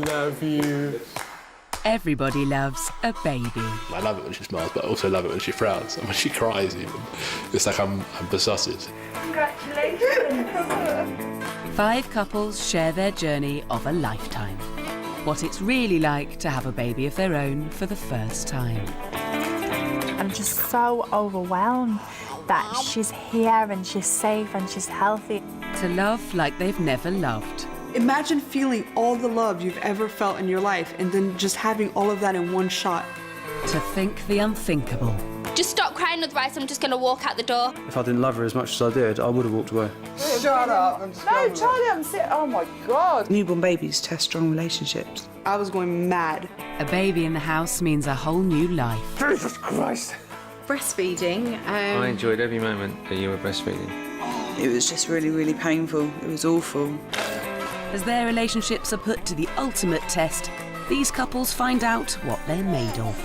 love you. Everybody loves a baby. I love it when she smiles, but I also love it when she frowns and when she cries even. It's like I'm besotted. Congratulations. 5 couples share their journey of a lifetime. What it's really like to have a baby of their own for the first time. I'm just so overwhelmed that she's here and she's safe and she's healthy. To love like they've never loved. Imagine feeling all the love you've ever felt in your life and then just having all of that in one shot. To think the unthinkable. Just stop crying, otherwise I'm just going to walk out the door. If I didn't love her as much as I did, I would have walked away. Shut up. No, Charlie, I'm sick. Oh my God. Newborn babies test strong relationships. I was going mad. A baby in the house means a whole new life. Jesus Christ. Breastfeeding. I enjoyed every moment that you were breastfeeding. It was just really, really painful. It was awful. As their relationships are put to the ultimate test, these couples find out what they're made of.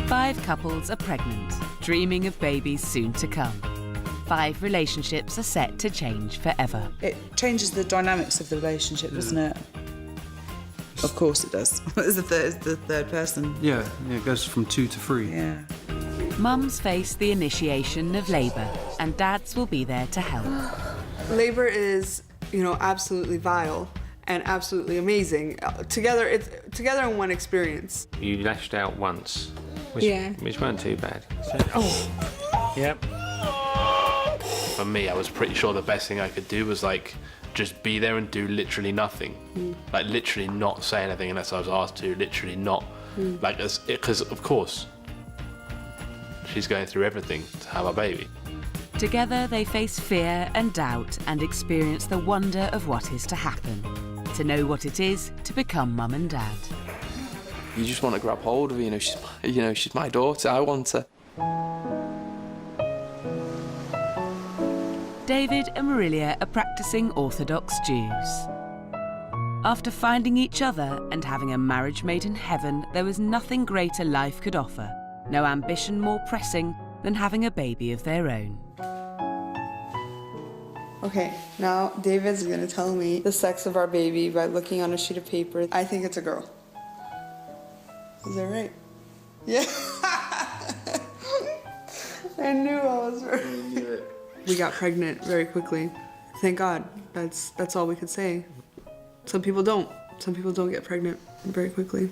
Five couples are pregnant, dreaming of babies soon to come. 5 relationships are set to change forever. It changes the dynamics of the relationship, doesn't it? Of course it does. It's the third person. Yeah, it goes from 2 to 3. Yeah. Mums face the initiation of labour, and dads will be there to help. Labor is, absolutely vile and absolutely amazing. Together in one experience. You lashed out once, which weren't too bad. Yep. For me, I was pretty sure the best thing I could do was just be there and do literally nothing. Like literally not say anything unless I was asked to, literally not. Because of course, she's going through everything to have a baby. Together they face fear and doubt and experience the wonder of what is to happen. To know what it is to become mum and dad. You just want to grab hold of her, she's my daughter, I want her. David and Marilia are practicing Orthodox Jews. After finding each other and having a marriage made in heaven, there was nothing greater life could offer. No ambition more pressing than having a baby of their own. Okay, now David's gonna tell me the sex of our baby by looking on a sheet of paper. I think it's a girl. Is that right? Yeah. I knew I was right. We got pregnant very quickly. Thank God. That's all we could say. Some people don't. Some people don't get pregnant very quickly.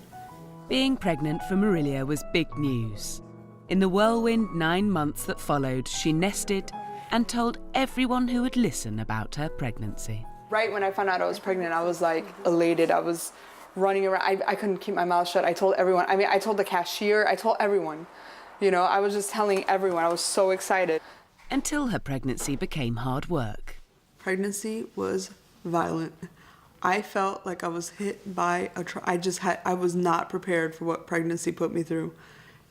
Being pregnant for Marilia was big news. In the whirlwind 9 months that followed, she nested and told everyone who would listen about her pregnancy. Right when I found out I was pregnant, I was elated. I was running around. I couldn't keep my mouth shut. I told everyone. I told the cashier. I told everyone. I was just telling everyone. I was so excited. Until her pregnancy became hard work. Pregnancy was violent. I felt like I was hit by a truck. I was not prepared for what pregnancy put me through.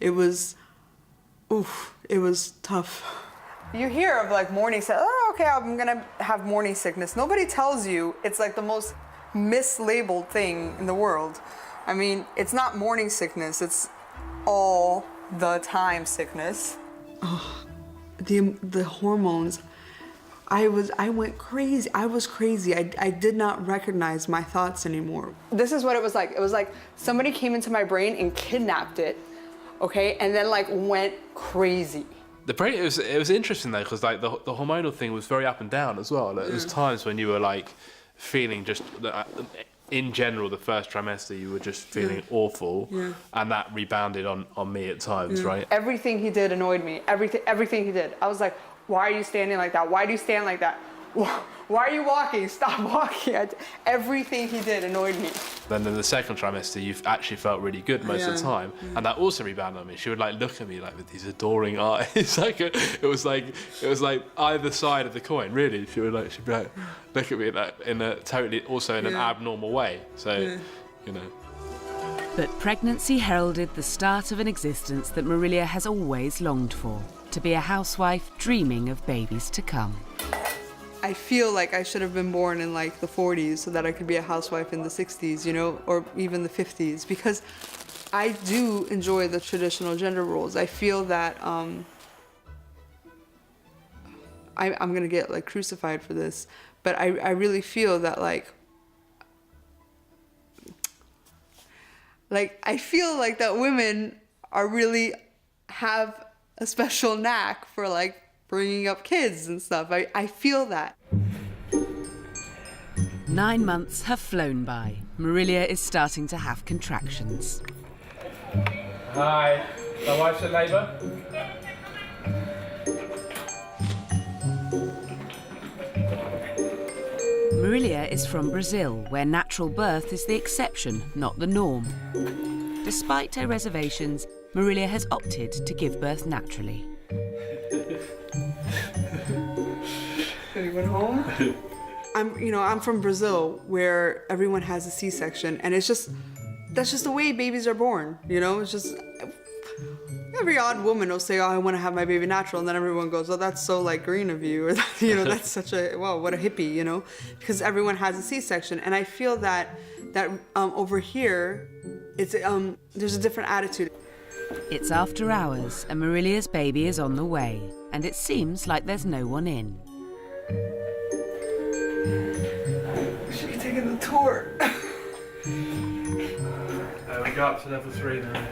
It was tough. You hear of morning sickness. Oh, okay, I'm gonna have morning sickness. Nobody tells you it's the most mislabeled thing in the world. I mean, it's not morning sickness, it's all the time sickness. Oh, the hormones. I went crazy. I was crazy. I did not recognize my thoughts anymore. This is what it was like. It was like somebody came into my brain and kidnapped it, okay, and then went crazy. It was interesting though, because the hormonal thing was very up and down as well. There was times when you were feeling just, in general, the first trimester you were just feeling awful, and that rebounded on me at times, right? Everything he did annoyed me. Everything he did. I was like, why are you standing like that? Why do you stand like that? Why are you walking? Stop walking. Everything he did annoyed me. Then in the second trimester, you actually felt really good most of the time, and that also rebounded on me. She would look at me with these adoring eyes. It was like either side of the coin, really. She'd be look at me in a totally also in an abnormal way. So, But pregnancy heralded the start of an existence that Marilia has always longed for. To be a housewife dreaming of babies to come. I feel like I should have been born in the 40s so that I could be a housewife in the 60s, or even the 50s, because I do enjoy the traditional gender roles. I feel that I'm gonna get like crucified for this, but I really feel that like I feel like that women are really have a special knack for like bringing up kids and stuff. I feel that. 9 months have flown by. Marilia is starting to have contractions. Hi, my wife's in labour. Marilia is from Brazil, where natural birth is the exception, not the norm. Despite her reservations, Marilia has opted to give birth naturally. Anyone home? I'm from Brazil, where everyone has a C-section, and that's just the way babies are born. It's just every odd woman will say, "Oh, I want to have my baby natural," and then everyone goes, "Oh, that's so like green of you," or that's such a wow, what a hippie, because everyone has a C-section, and I feel that over here, it's there's a different attitude. It's after hours, and Marilia's baby is on the way, and it seems like there's no one in. Should be taking the tour. We go up to level 3 now.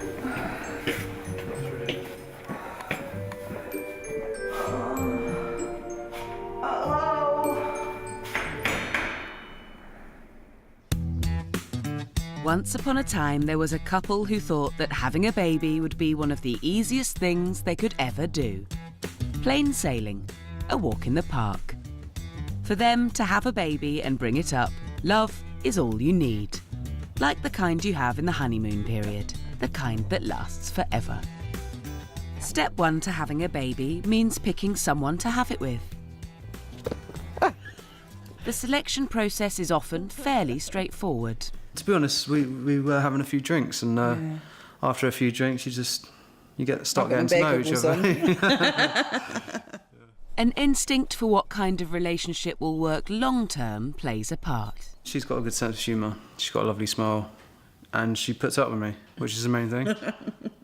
Once upon a time, there was a couple who thought that having a baby would be one of the easiest things they could ever do. Plain sailing, a walk in the park. For them to have a baby and bring it up, love is all you need. Like the kind you have in the honeymoon period, the kind that lasts forever. Step 1 to having a baby means picking someone to have it with. The selection process is often fairly straightforward. To be honest, we were having a few drinks, and after a few drinks, you start getting to know each other. An instinct for what kind of relationship will work long-term plays a part. She's got a good sense of humour, she's got a lovely smile, and she puts up with me, which is the main thing,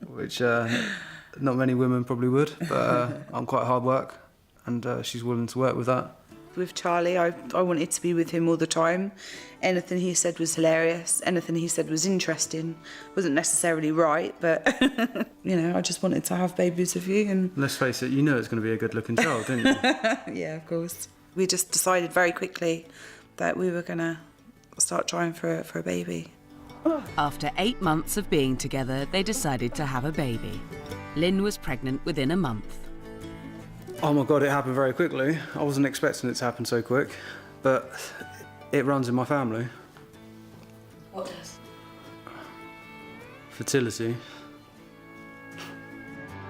which not many women probably would, but I'm quite hard work, and she's willing to work with that. With Charlie, I wanted to be with him all the time. Anything he said was hilarious. Anything he said was interesting. Wasn't necessarily right, but I just wanted to have babies with you. And let's face it, it's going to be a good-looking child, didn't you? Yeah, of course. We just decided very quickly that we were going to start trying for a baby. After 8 months of being together, they decided to have a baby. Lynn was pregnant within a month. Oh my God, it happened very quickly. I wasn't expecting it to happen so quick, but it runs in my family. What does? Fertility.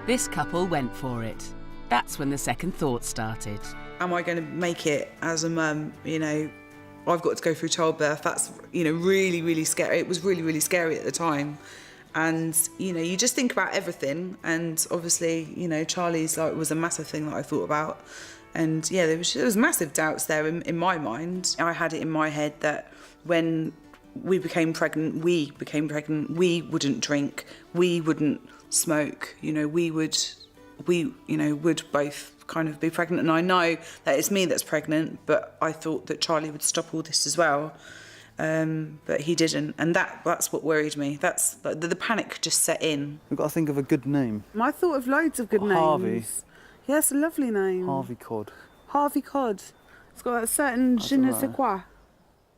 This couple went for it. That's when the second thought started. Am I going to make it as a mum? I've got to go through childbirth. That's, really, really scary. It was really, really scary at the time. And, you just think about everything. And obviously, Charlie's was a massive thing that I thought about. And yeah, there was massive doubts there in my mind. I had it in my head that when we became pregnant, we wouldn't drink, we wouldn't smoke, we would both kind of be pregnant. And I know that it's me that's pregnant, but I thought that Charlie would stop all this as well. But he didn't, and that's what worried me. That's the panic just set in. We've got to think of a good name. I thought of loads of good names. Harvey. Yes, a lovely name. Harvey Cod. Harvey Cod. It's got a certain je ne sais quoi.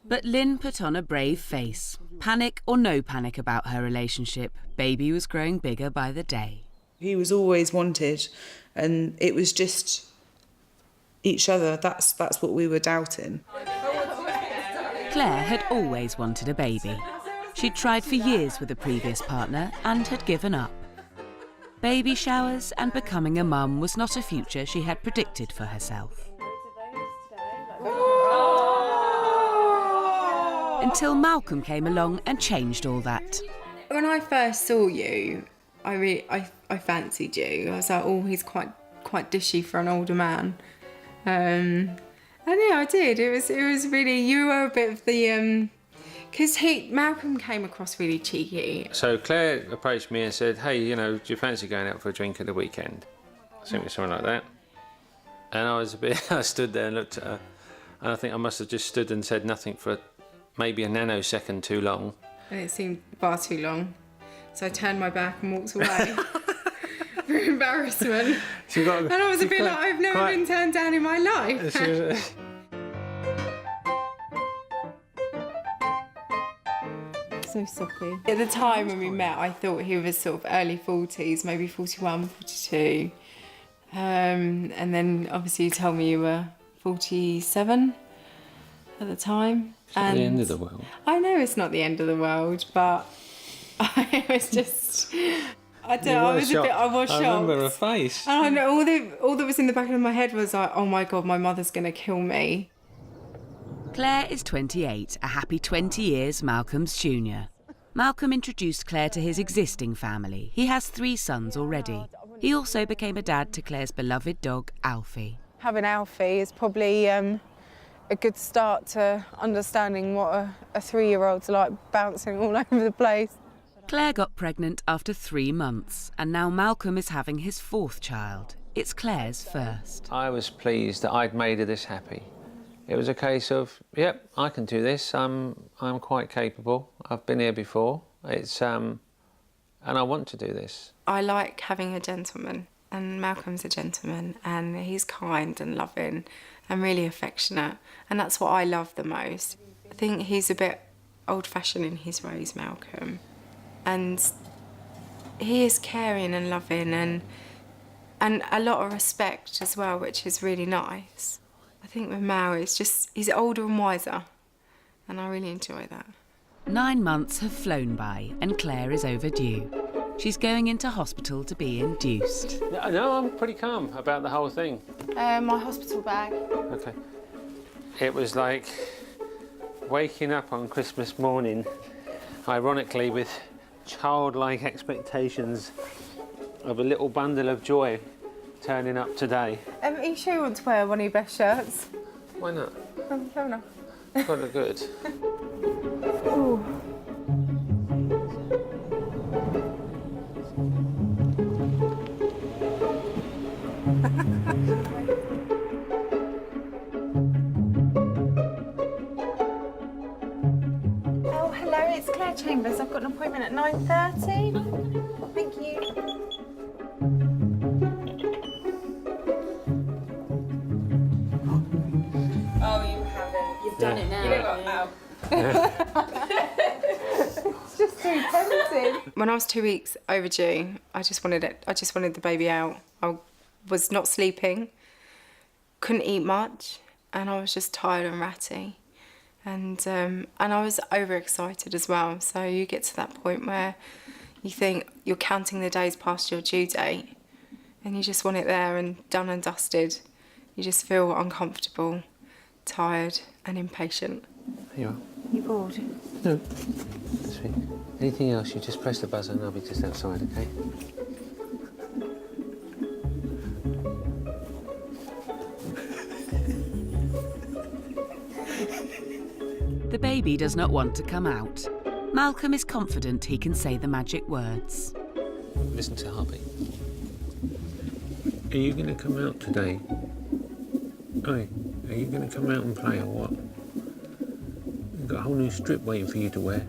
But Lynn put on a brave face. Panic or no panic about her relationship, baby was growing bigger by the day. He was always wanted, and it was just each other. That's what we were doubting. Claire had always wanted a baby. She'd tried for years with a previous partner and had given up. Baby showers and becoming a mum was not a future she had predicted for herself. Until Malcolm came along and changed all that. When I first saw you, I fancied you. I was like, oh, he's quite dishy for an older man. And yeah, I did. It was really, you were a bit of the, because Malcolm came across really cheeky. So Claire approached me and said, hey, do you fancy going out for a drink at the weekend? I think it was something like that. And I stood there and looked at her, and I think I must have just stood and said nothing for maybe a nanosecond too long. And it seemed far too long. So I turned my back and walked away for embarrassment. And I was a bit like, I've never been turned down in my life. So soppy. At the time when we met, I thought he was sort of early 40s, maybe 41, 42. And then obviously you told me you were 47 at the time. It's not the end of the world. I know it's not the end of the world, but I was just... I was shocked. I was shocked. I remember her face. And I know all that was in the back of my head was like, oh my God, my mother's going to kill me. Claire is 28, a happy 20 years Malcolm's junior. Malcolm introduced Claire to his existing family. He has 3 sons already. He also became a dad to Claire's beloved dog, Alfie. Having Alfie is probably a good start to understanding what a 3-year-old's like, bouncing all over the place. Claire got pregnant after 3 months, and now Malcolm is having his 4th child. It's Claire's first. I was pleased that I'd made her this happy. It was a case of, yep, I can do this. I'm quite capable. I've been here before. And I want to do this. I like having a gentleman, and Malcolm's a gentleman, and he's kind and loving and really affectionate, and that's what I love the most. I think he's a bit old-fashioned in his ways, Malcolm, and he is caring and loving and a lot of respect as well, which is really nice. I think with Mal, he's older and wiser, and I really enjoy that. 9 months have flown by, and Claire is overdue. She's going into hospital to be induced. No, I'm pretty calm about the whole thing. My hospital bag. Okay. It was like waking up on Christmas morning, ironically with childlike expectations of a little bundle of joy turning up today. Are you sure you want to wear one of your best shirts? Why not? Fair enough. Quite look good. Ooh. Oh, hello, it's Claire Chambers. I've got an appointment at 9:30. Thank you. Oh, you haven't. You've done it now. It's just so tempting. When I was 2 weeks overdue, I just wanted the baby out. I was not sleeping, couldn't eat much, and I was just tired and ratty. And I was overexcited as well. So you get to that point where you think you're counting the days past your due date, and you just want it there and done and dusted. You just feel uncomfortable, tired and impatient. Here you are. You bored? No. Sweet. Anything else, you just press the buzzer and I'll be just outside, okay? The baby does not want to come out. Malcolm is confident he can say the magic words. Listen to heartbeat. Are you going to come out today? Oi, are you going to come out and play or what? We've got a whole new strip waiting for you to wear.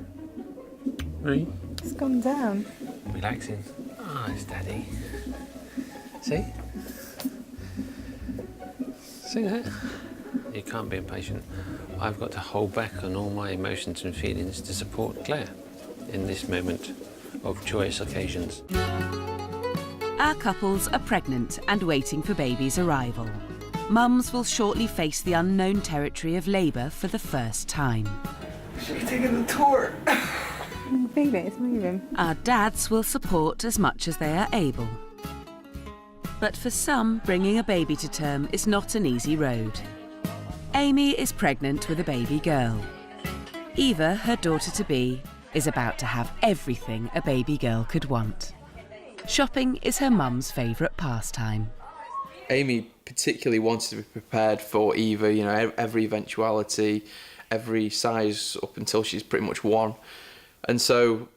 Right? It's gone down. Relaxing. Ah, it's Daddy. See? See that? You can't be impatient. I've got to hold back on all my emotions and feelings to support Claire in this moment of joyous occasions. Our couples are pregnant and waiting for baby's arrival. Mums will shortly face the unknown territory of labour for the first time. Should be taking the tour. Feel it, it's moving. Our dads will support as much as they are able. But for some, bringing a baby to term is not an easy road. Amy is pregnant with a baby girl. Eva, her daughter-to-be, is about to have everything a baby girl could want. Shopping is her mum's favourite pastime. Amy particularly wanted to be prepared for Eva, you know, every eventuality, every size up until she's pretty much 1. And so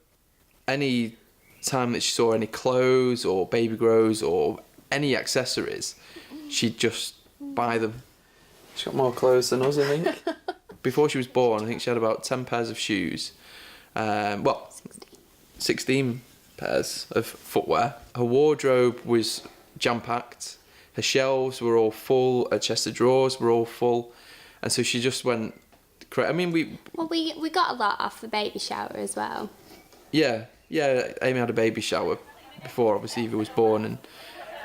any time that she saw any clothes or baby grows or any accessories, she'd just buy them. She's got more clothes than us, I think. Before she was born, I think she had about 10 pairs of shoes. 16 pairs of footwear. Her wardrobe was jam-packed. Her shelves were all full. Her chest of drawers were all full. And so she just went... I mean, we got a lot off the baby shower as well. Yeah, Amy had a baby shower before, obviously, Eva was born,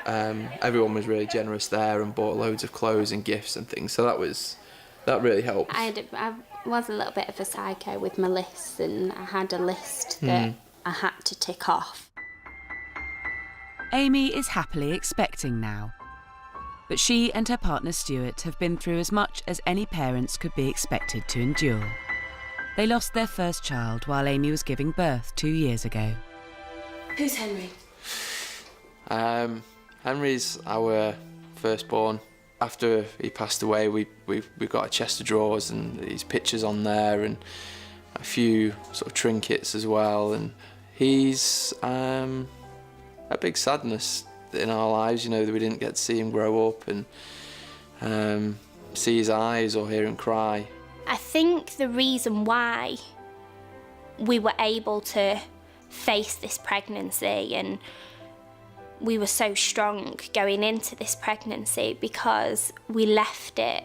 and everyone was really generous there and bought loads of clothes and gifts and things, so that really helped. I was a little bit of a psycho with my lists, and I had a list that I had to tick off. Amy is happily expecting now. But she and her partner Stuart have been through as much as any parents could be expected to endure. They lost their first child while Amy was giving birth 2 years ago. Who's Henry? Henry's our firstborn. After he passed away, we got a chest of drawers and his pictures on there and a few sort of trinkets as well. And he's a big sadness in our lives, you know, that we didn't get to see him grow up and see his eyes or hear him cry. I think the reason why we were able to face this pregnancy and we were so strong going into this pregnancy because we left it.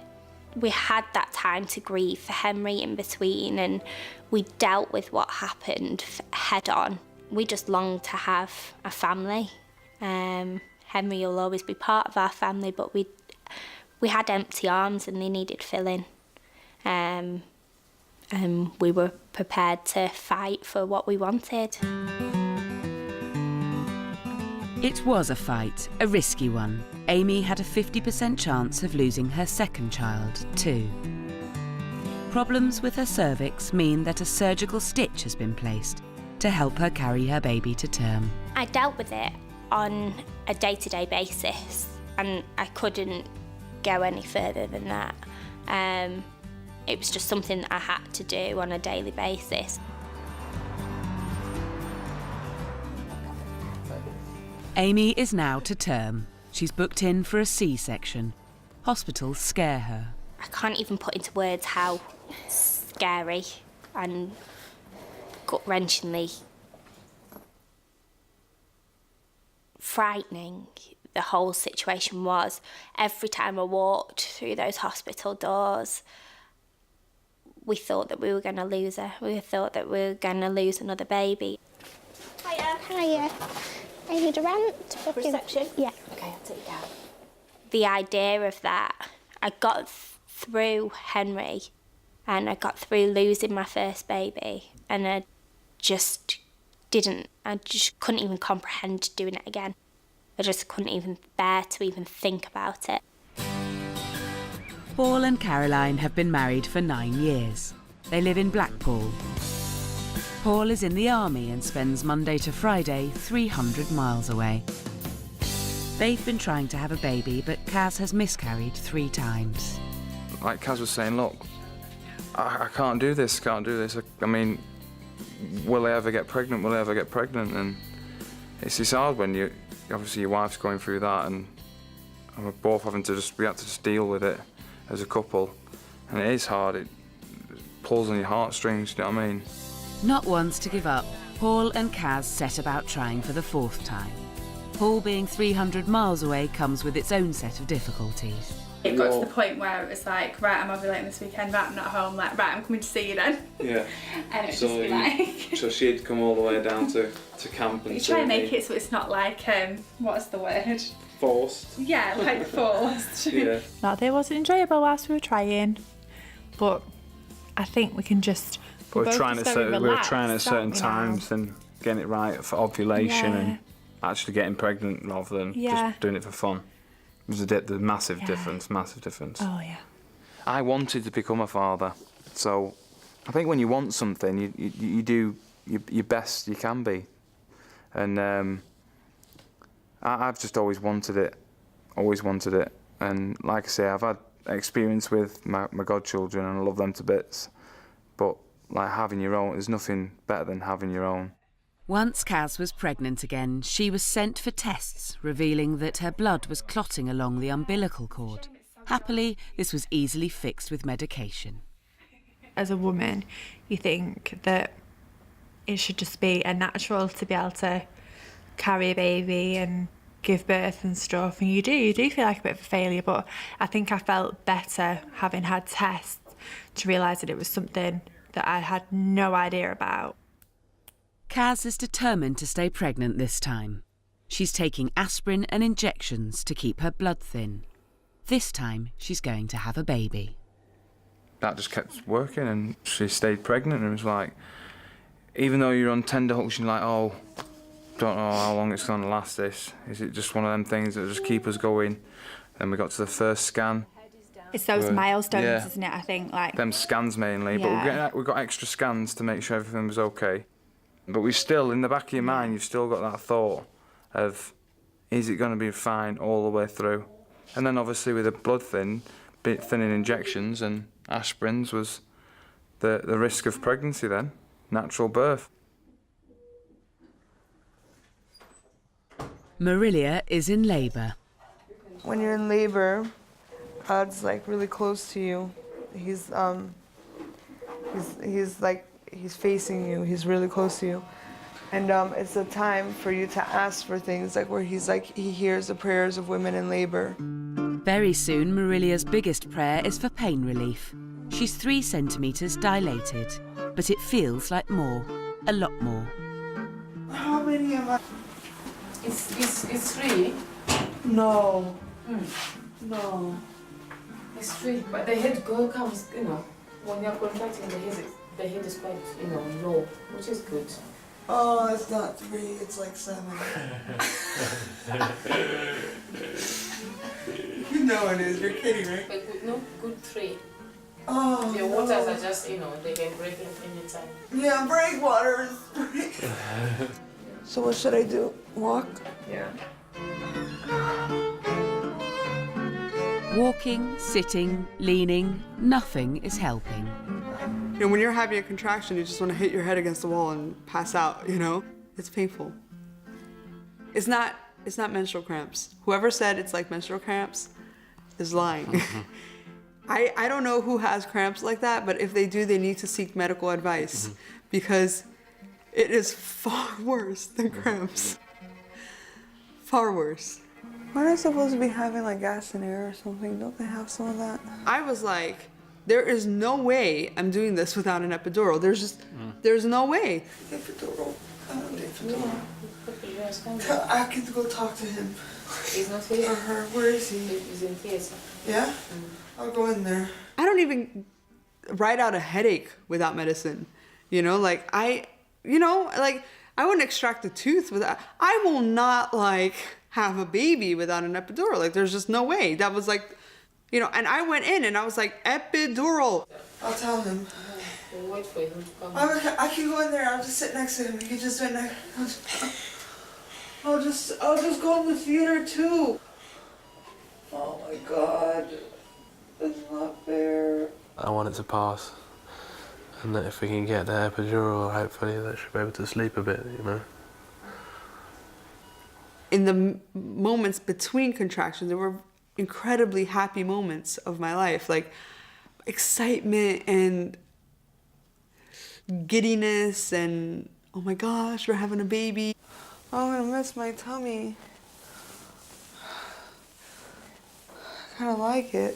We had that time to grieve for Henry in between, and we dealt with what happened head on. We just longed to have a family. Henry will always be part of our family, but we had empty arms and they needed filling. And we were prepared to fight for what we wanted. It was a fight, a risky one. Amy had a 50% chance of losing her second child, too. Problems with her cervix mean that a surgical stitch has been placed to help her carry her baby to term. I dealt with it on a day-to-day basis, and I couldn't go any further than that. It was just something that I had to do on a daily basis. Amy is now to term. She's booked in for a C-section. Hospitals scare her. I can't even put into words how scary and gut-wrenchingly frightening the whole situation was. Every time I walked through those hospital doors, we thought that we were going to lose her. We thought that we were going to lose another baby. Hiya. Hiya. I need a rent. Reception? Yeah. Okay, I'll take you down. The idea of that, I got through Henry and I got through losing my first baby, and I just couldn't even comprehend doing it again. I just couldn't even bear to even think about it. Paul and Caroline have been married for 9 years. They live in Blackpool. Paul is in the army and spends Monday to Friday 300 miles away. They've been trying to have a baby, but Kaz has miscarried 3 times. Like Kaz was saying, look, I can't do this, I mean, will I ever get pregnant? And it's hard when obviously your wife's going through that, and we're both we had to just deal with it as a couple. And it is hard, it pulls on your heartstrings, you know what I mean? Not once to give up, Paul and Kaz set about trying for the 4th time. Paul being 300 miles away comes with its own set of difficulties. It got to the point where it was like, right, I'm ovulating this weekend, right, I'm not home, like, right, I'm coming to see you then. Yeah. And it's just be like... So she'd come all the way down to camp and you try and make it so it's not like, what's the word? Forced. Yeah, like forced. Yeah. No, it wasn't enjoyable whilst we were trying, but I think we can just... We were trying at certain times and getting it right for ovulation and actually getting pregnant rather than just doing it for fun. It was the massive difference. Oh, yeah. I wanted to become a father, so I think when you want something, you do your best you can be. And I've just always wanted it. And like I say, I've had experience with my godchildren and I love them to bits. But like having your own, there's nothing better than having your own. Once Kaz was pregnant again, she was sent for tests, revealing that her blood was clotting along the umbilical cord. Happily, this was easily fixed with medication. As a woman, you think that it should just be a natural to be able to carry a baby and give birth and stuff, and you do feel like a bit of a failure, but I think I felt better having had tests to realise that it was something that I had no idea about. Kaz is determined to stay pregnant this time. She's taking aspirin and injections to keep her blood thin. This time, she's going to have a baby. That just kept working, and she stayed pregnant, and it was like, even though you're on tenterhooks, you're like, oh, don't know how long it's going to last this. Is it just one of them things that just keep us going? Then we got to the first scan. It's those milestones, isn't it? I think, like them scans mainly, but we got extra scans to make sure everything was okay. But we still, in the back of your mind, you've still got that thought of, is it going to be fine all the way through? And then obviously with the blood thinning injections and aspirins was the risk of pregnancy then, natural birth. Marilia is in labour. When you're in labor, God's like really close to you. He's facing you. He's really close to you. And it's a time for you to ask for things, like where he hears the prayers of women in labor. Very soon, Marilia's biggest prayer is for pain relief. She's 3 centimetres dilated, but it feels like more, a lot more. How many am I? It's 3. No. No. It's 3, but the head girl comes, when you're contracting, the head is quite, low, which is good. Oh, it's not 3, it's like 7. You know it is, you're kidding, right? But good 3. Oh, the waters are just, they can break in any time. Yeah, breakwaters. So what should I do? Walk? Yeah. Walking, sitting, leaning, nothing is helping. When you're having a contraction, you just want to hit your head against the wall and pass out, It's painful. It's not menstrual cramps. Whoever said it's like menstrual cramps is lying. I don't know who has cramps like that, but if they do, they need to seek medical advice because it is far worse than cramps. Far worse. Aren't I supposed to be having like gas and air or something? Don't they have some of that? I was like, there is no way I'm doing this without an epidural. There's no way. Epidural. I can go talk to him. He's not here. Or her. Where is he? He's in theater. Yeah? I'll go in there. I don't even ride out a headache without medicine. I wouldn't extract a tooth without, I will not have a baby without an epidural. There's just no way. That was and I went in and I was like, epidural. I'll tell him. We'll wait for him to come. I can go in there. I'll just sit next to him. He can just sit next. I'll just go in the theater too. Oh my God. It's not fair. I want it to pass. And that if we can get the epidural, hopefully that she'll be able to sleep a bit, In the moments between contractions, there were incredibly happy moments of my life, like excitement and giddiness and, oh my gosh, we're having a baby. Oh, I'm gonna miss my tummy. I kinda like it.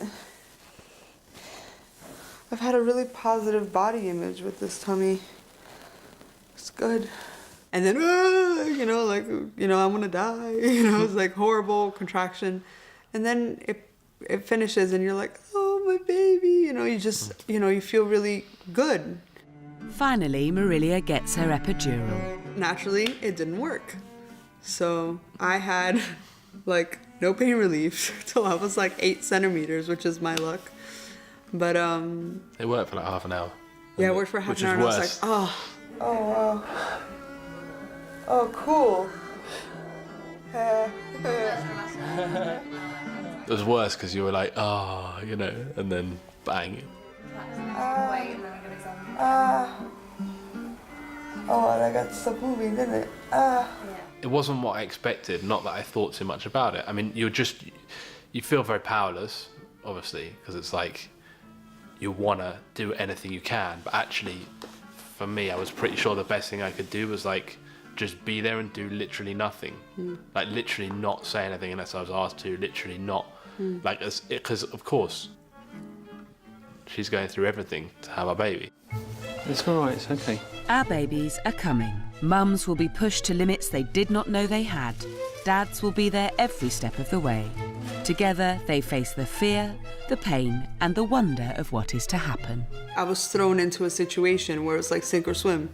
I've had a really positive body image with this tummy. It's good. And then, I'm gonna die. It's like horrible contraction. And then it finishes and you're like, oh, my baby. You feel really good. Finally, Marilia gets her epidural. Naturally, it didn't work. So I had no pain relief till I was 8 centimeters, which is my luck. But it worked for half an hour. Yeah, it worked for half an hour. And I was like, wow. Oh, cool. It was worse because you were like, and then bang. That got stuff moving, didn't it? It wasn't what I expected, not that I thought too much about it. I mean, you feel very powerless, obviously, because it's like you want to do anything you can, but actually, for me, I was pretty sure the best thing I could do was like just be there and do literally nothing, like literally not say anything unless I was asked to, literally not, like, because of course she's going through everything to have a baby. It's all right, it's okay. Our babies are coming. Mums will be pushed to limits they did not know they had. Dads will be there every step of the way. Together, they face the fear, the pain, and the wonder of what is to happen. I was thrown into a situation where it's like sink or swim.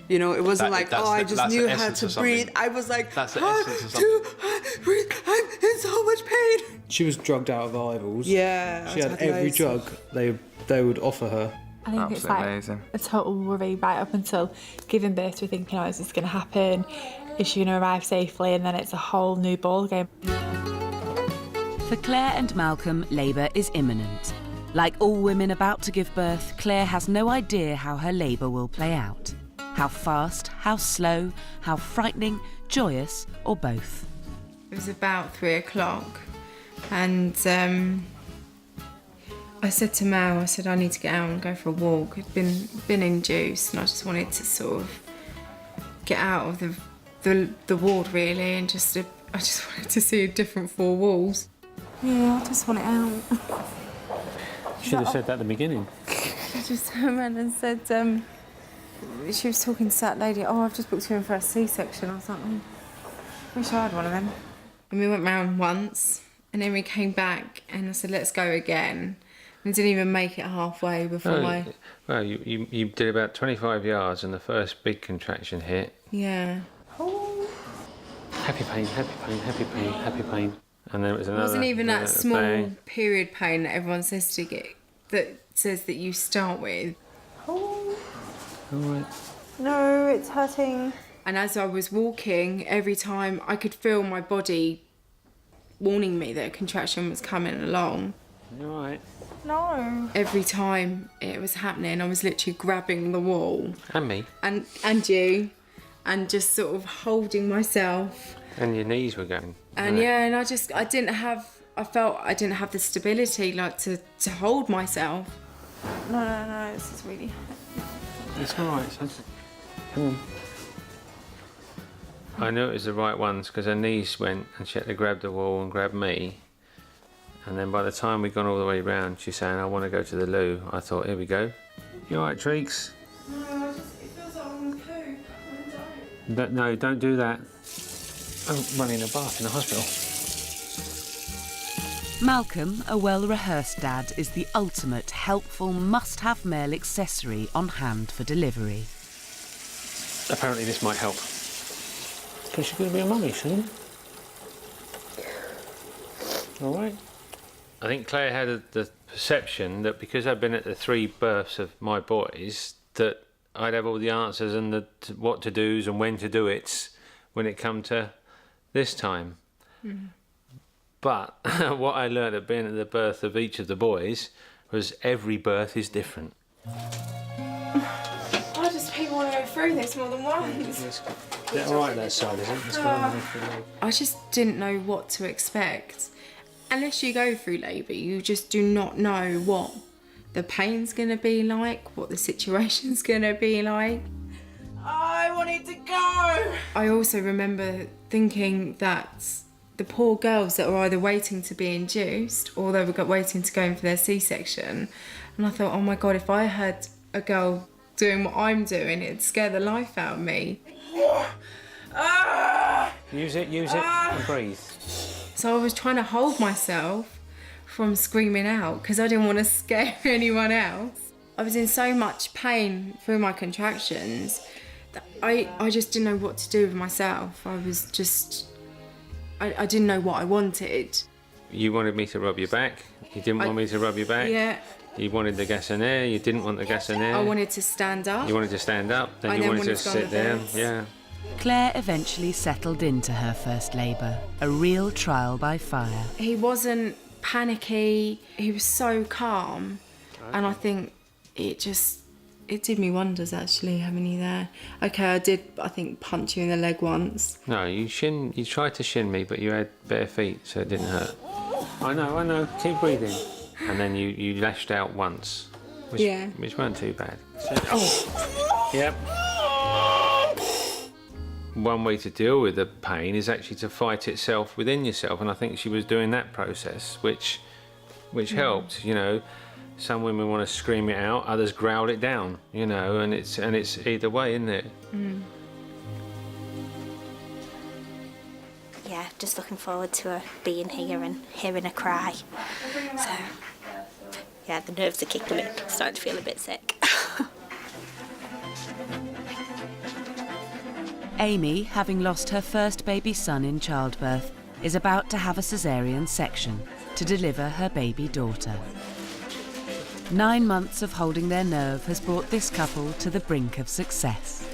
You know, it wasn't I just knew how to breathe. I was like, that's the essence of something. breathe. I'm in so much pain. She was drugged out of Ivals. Yeah. She had every drug they would offer her. I think it's like amazing. a total worry right up until giving birth. We're thinking, oh, is this going to happen? Is she going to arrive safely? And then it's a whole new ball game. For Claire and Malcolm, labour is imminent. Like all women about to give birth, Claire has no idea how her labour will play out. How fast, how slow, how frightening, joyous, or both. It was about 3 o'clock, and I said to Mel, I said, I need to get out and go for a walk. I'd been induced, and I just wanted to sort of get out of the ward really, and I just wanted to see a different 4 walls. Yeah, I just want it out. Should have said that at the beginning. She just turned around and said, she was talking to that lady, oh, I've just booked you in for a C-section. I was like, wish I had one of them. And we went round once, and then we came back, and I said, let's go again. And didn't even make it halfway before Well, you did about 25 yards, and the first big contraction hit. Yeah. Happy pain, happy pain, happy pain, happy pain. And then it was another. It wasn't even that small bang. period pain that everyone says to get, that says that you start with. All right. No, it's hurting. And as I was walking, every time I could feel my body warning me that a contraction was coming along. You all right? No. Every time it was happening, I was literally grabbing the wall. And me. And you. And just sort of holding myself. And your knees were going. And right. yeah, and I felt I didn't have the stability like to hold myself. No, this is really... It's all right, son. Come on. I knew it was the right ones because her knees went and she had to grab the wall and grab me. And then by the time we'd gone all the way round, she's saying, I want to go to the loo. I thought, here we go. You all right, Treeks? No, it feels like I'm going to poop. No, don't do that. I'm running a bath in the hospital. Malcolm, a well-rehearsed dad, is the ultimate helpful must-have male accessory on hand for delivery. Apparently this might help. Because she's going to be a mummy soon. All right. I think Claire had the perception that because I'd been at the 3 births of my boys, that I'd have all the answers and the what to do's and when to do it when it come to this time. Mm. But what I learned at being at the birth of each of the boys was every birth is different. I just people want to go through this more than once. Is that all right, that side, is it? I just didn't know what to expect. Unless you go through labour, you just do not know what the pain's going to be like, what the situation's going to be like. I wanted to go. I also remember thinking that the poor girls that were either waiting to be induced or they were waiting to go in for their C-section. And I thought, oh my God, if I had a girl doing what I'm doing, it'd scare the life out of me. Use it, and breathe. So I was trying to hold myself from screaming out because I didn't want to scare anyone else. I was in so much pain through my contractions that I just didn't know what to do with myself. I was just... I didn't know what I wanted. You wanted me to rub your back. You didn't want me to rub your back. Yeah. You wanted the gas and air. You didn't want the gas and air. I wanted to stand up. You wanted to stand up. Then you wanted to sit down. Yeah. Claire eventually settled into her first labour, a real trial by fire. He wasn't panicky. He was so calm. Okay. And I think it did me wonders actually having you there. Okay, I did, I think, punch you in the leg once. No, you tried to shin me, but you had bare feet, so it didn't hurt. I know, keep breathing. and then you lashed out once, which, Yeah. which weren't too bad. Oh, yep. One way to deal with the pain is actually to fight itself within yourself, and I think she was doing that process, which helped. You know, some women want to scream it out, others growl it down. You know, and it's either way, isn't it? Yeah, just looking forward to her being here and hearing her cry. So, yeah, the nerves are kicking me. I'm starting to feel a bit sick. Amy, having lost her first baby son in childbirth, is about to have a caesarean section to deliver her baby daughter. 9 months of holding their nerve has brought this couple to the brink of success.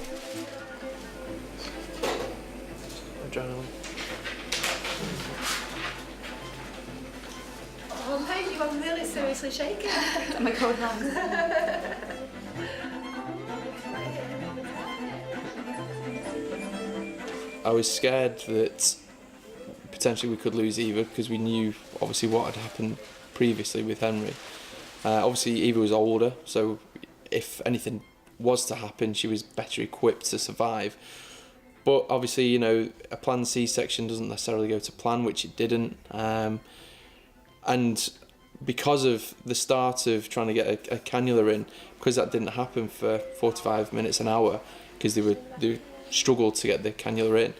Adrenaline. Oh, baby, I'm really seriously shaking. Oh my God, hands. I was scared that potentially we could lose Eva because we knew obviously what had happened previously with Henry. Obviously Eva was older, so if anything was to happen, she was better equipped to survive. But obviously, you know, a planned C-section doesn't necessarily go to plan, which it didn't. And because of the start of trying to get a cannula in, because that didn't happen for 45 minutes, an hour, because they struggled to get the cannula in,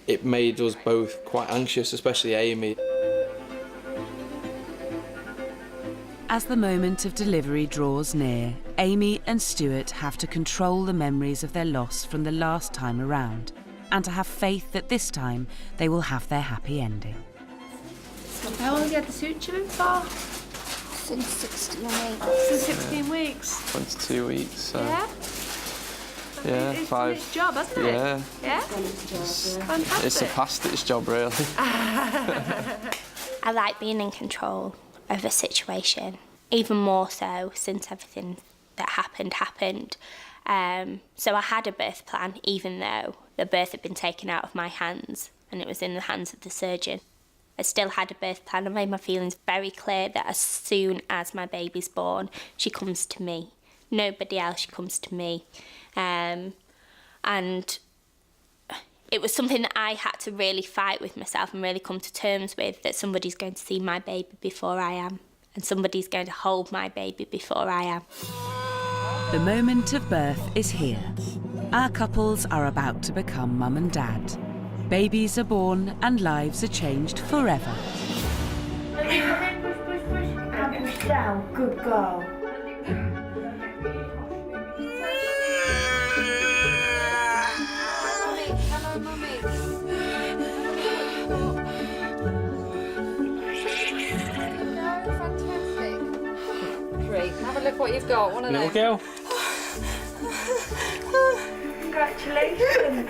it made us both quite anxious, especially Amy. As the moment of delivery draws near, Amy and Stuart have to control the memories of their loss from the last time around, and to have faith that this time they will have their happy ending. How long have you had the suture in for? Since 16 weeks. Since 16 weeks. 22 weeks, so... Yeah? Yeah, It's 5. its job, hasn't it? Yeah. Yeah? Fantastic. It's surpassed its job, really. I like being in control of a situation, even more so since everything that happened. So I had a birth plan, even though the birth had been taken out of my hands and it was in the hands of the surgeon. I still had a birth plan. I made my feelings very clear that as soon as my baby's born, she comes to me. Nobody else, she comes to me. And it was something that I had to really fight with myself and really come to terms with, that somebody's going to see my baby before I am, and somebody's going to hold my baby before I am. The moment of birth is here. Our couples are about to become mum and dad. Babies are born and lives are changed forever. Push, and push down. Good girl. Have a look what you've got. One of Little them. girl. Congratulations.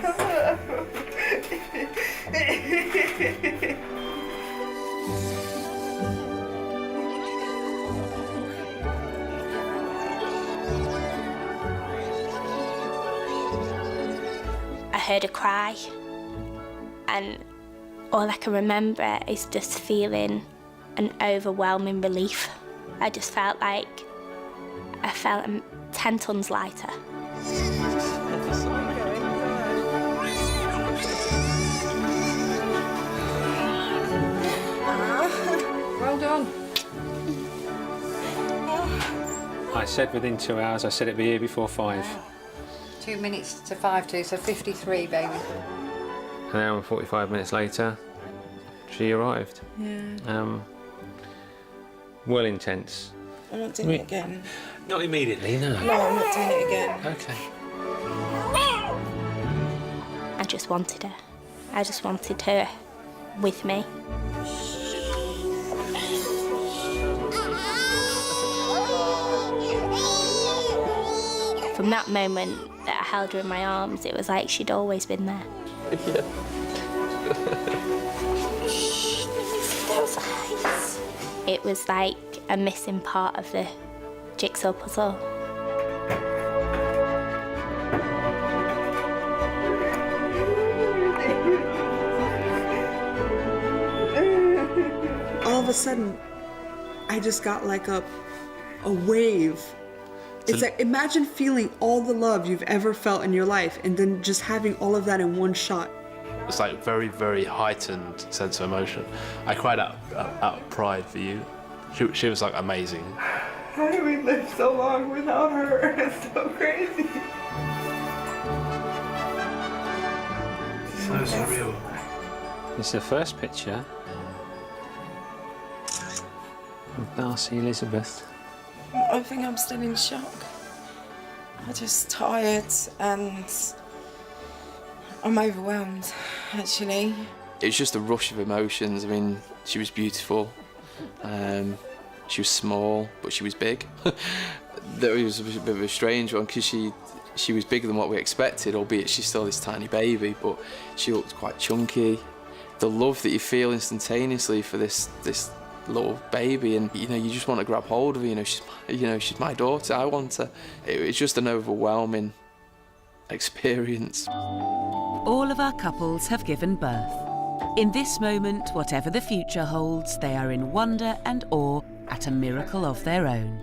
I heard her cry, and all I can remember is just feeling an overwhelming relief. I just felt like I felt 10 tons lighter. Well done. I said within 2 hours. I said it'd be here before 5. 2 minutes to 5 to, so 53, baby. An hour and 45 minutes later, she arrived. Yeah. Well intense. I'm not doing it again. Not immediately, no. No, I'm not doing it again. Okay. I just wanted her. I just wanted her with me. From that moment that I held her in my arms, it was like she'd always been there. Yeah. Those eyes. It was like a missing part of the jigsaw puzzle. All of a sudden, I just got like a wave. It's like, imagine feeling all the love you've ever felt in your life and then just having all of that in one shot. It's like very, very heightened sense of emotion. I cried out of pride for you. She was like amazing. How did we live so long without her? It's so crazy. So surreal. This is the first picture of Darcy Elizabeth. I think I'm still in shock. I'm just tired and I'm overwhelmed, actually. It was just a rush of emotions. I mean, she was beautiful. She was small, but she was big. That was a bit of a strange one because she was bigger than what we expected, albeit she's still this tiny baby, but she looked quite chunky. The love that you feel instantaneously for this little baby, and you just want to grab hold of her. She's my daughter. I want her. It's just an overwhelming experience. All of our couples have given birth. In this moment, whatever the future holds, they are in wonder and awe at a miracle of their own.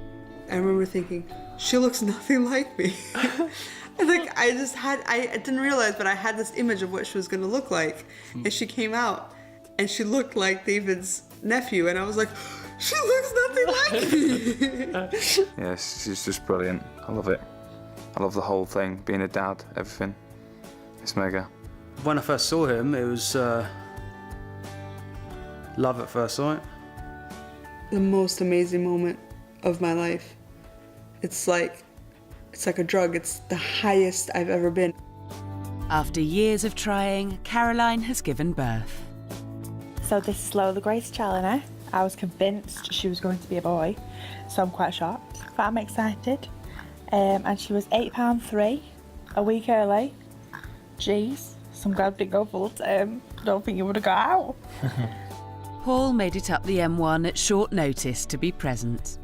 I remember thinking, she looks nothing like me. Like I didn't realize, but I had this image of what she was going to look like. And she came out and she looked like David's nephew. And I was like, she looks nothing like me. Yes, she's just brilliant. I love it. I love the whole thing, being a dad, everything. It's mega. When I first saw him, it was love at first sight. The most amazing moment of my life. It's like a drug. It's the highest I've ever been. After years of trying, Caroline has given birth. So this is Lola Grace Challoner. I was convinced she was going to be a boy, so I'm quite shocked, but I'm excited. And she was £8.3 a week early. Jeez, so I'm glad I didn't go full term. I don't think you would have got out. Paul made it up the M1 at short notice to be present.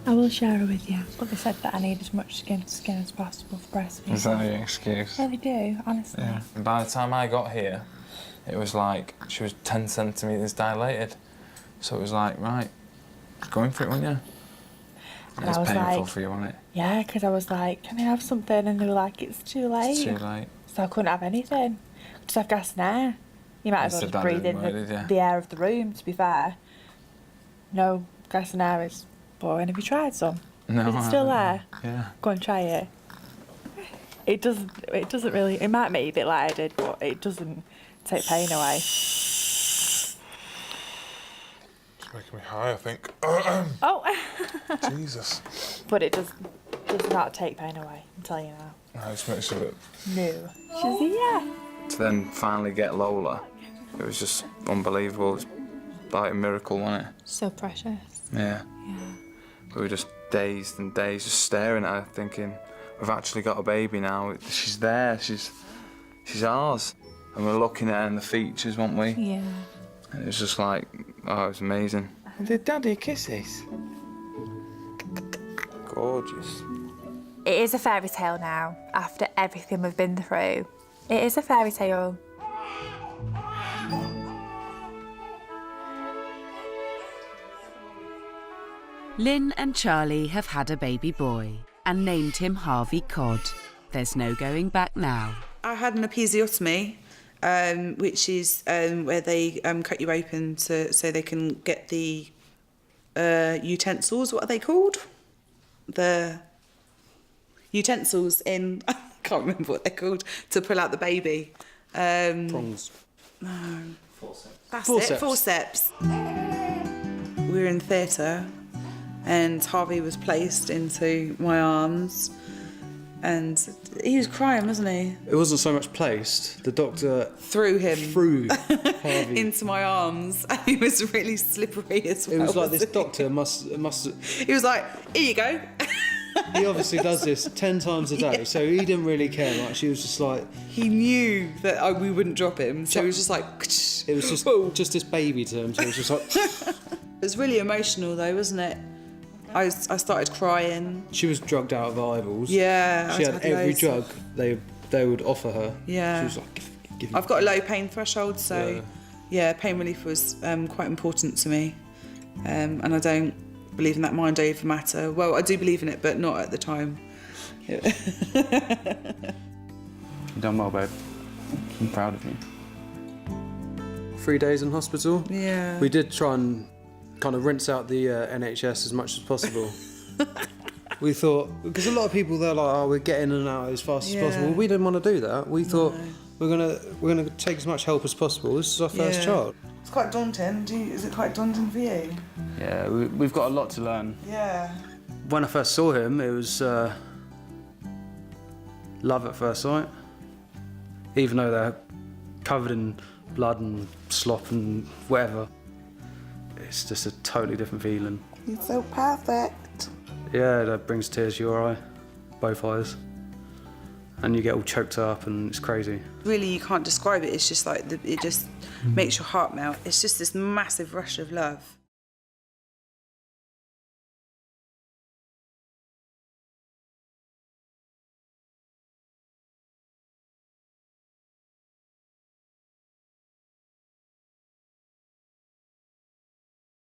I will share her with you. But they said that I need as much skin as possible for breastfeeding. Is that the excuse? Yeah, they do, honestly. Yeah. By the time I got here, it was like she was 10 centimetres dilated. So it was like, right, going for it, weren't you? And It was I was painful like, for you, wasn't it? Yeah, because I was like, can I have something? And they were like, it's too late. It's too late. So I couldn't have anything. Just have gas and air. You might as well just breathe in the air of the room, to be fair. No, gas and air is boring. Have you tried some? No. Is it still there? Yeah. Go and try it. It doesn't really, it might make you a bit lightheaded, but it doesn't take pain away. It's making me high, I think. Oh! Jesus. But it does not take pain away, I'm telling you now. No, it just makes it a bit... No. She's yeah. To then finally get Lola, it was just unbelievable. It was like a miracle, wasn't it? So precious. Yeah. We were just dazed and dazed, just staring at her, thinking, we've actually got a baby now. She's there, she's ours. And we're looking at her and the features, weren't we? Yeah. And it was just like, oh, it was amazing. Did Daddy kisses? Gorgeous. It is a fairy tale now, after everything we've been through. It is a fairy tale. Lynn and Charlie have had a baby boy and named him Harvey Cod. There's no going back now. I had an episiotomy, which is where they cut you open so they can get the utensils. What are they called? The utensils in. I can't remember what they're called to pull out the baby. Prongs. No. Forceps. That's it. Forceps. We were in theatre, and Harvey was placed into my arms. And he was crying, wasn't he? It wasn't so much placed. The doctor threw him Harvey into my arms, and he was really slippery as well. It was like this doctor must. He was like, "Here you go." He obviously does this 10 times a day, so he didn't really care much. He was just like. He knew that we wouldn't drop him, so he was just like. It was just this baby to him, so it was just like. It was really emotional though, wasn't it? I started crying. She was drugged out of eyeballs. Yeah. She had every drug they would offer her. Yeah. She was like, give me. I've got a low pain threshold, so yeah, pain relief was quite important to me. And I don't believe in that mind over matter. Well, I do believe in it, but not at the time. You've done well, babe. I'm proud of you. 3 days in hospital. Yeah. We did try and kind of rinse out the NHS as much as possible. We thought, because a lot of people, they're like, oh, we're getting in and out as fast as possible. We didn't want to do that. We thought we're gonna take as much help as possible. This is our first child. It's quite daunting. Is it quite daunting for you? Yeah, we've got a lot to learn. Yeah. When I first saw him, it was love at first sight. Even though they're covered in blood and slop and whatever, it's just a totally different feeling. You're so perfect. Yeah, that brings tears to your eye, both eyes. And you get all choked up and it's crazy. Really, you can't describe it. It's just like, it just makes your heart melt. It's just this massive rush of love.